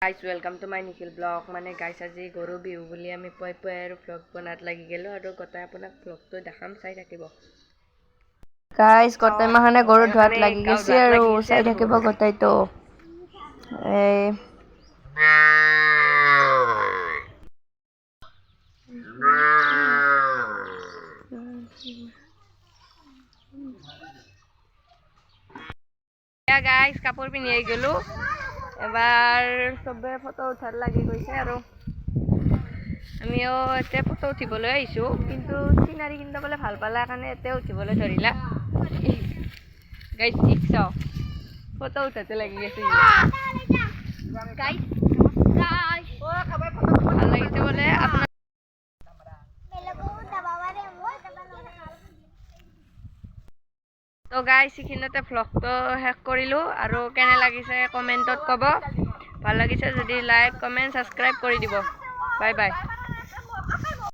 guys welcome to my Nikhil blog মানে guys আজি গৰু বিহু বুলি আমি পুৱাই পুৱাই আৰু ব্লগ বনাত লাগি গ'লোঁ আৰু গোটাই আপোনাক ব্লগটো দেখাম চাই থাকিব গাইজ গোটাই মাহানে গৰু ধোৱাত লাগি গৈছে আৰু চাই থাকিব গোটাইটো এই গাইজ কাপোৰ পিন্ধি আহি গ'লোঁ এবাৰ চবে ফটো উঠাত লাগি গৈছে আৰু আমিও এতিয়া ফটো উঠিবলৈ আহিছোঁ কিন্তু চিনাৰী কিন্তু বোলে ভাল পালা কাৰণে এতিয়া উঠিবলৈ ধৰিলা গাইজ ঠিক চাওঁ ফটো উঠাতে লাগি গৈছে ভাল লাগিছে বোলে আপোনাৰ তো গাইজ এইখিনিতে ভ্লগটো শেষ কৰিলোঁ আৰু কেনে লাগিছে কমেণ্টত ক'ব ভাল লাগিছে যদি লাইক কমেণ্ট ছাবস্ক্ৰাইব কৰি দিব বাই বাই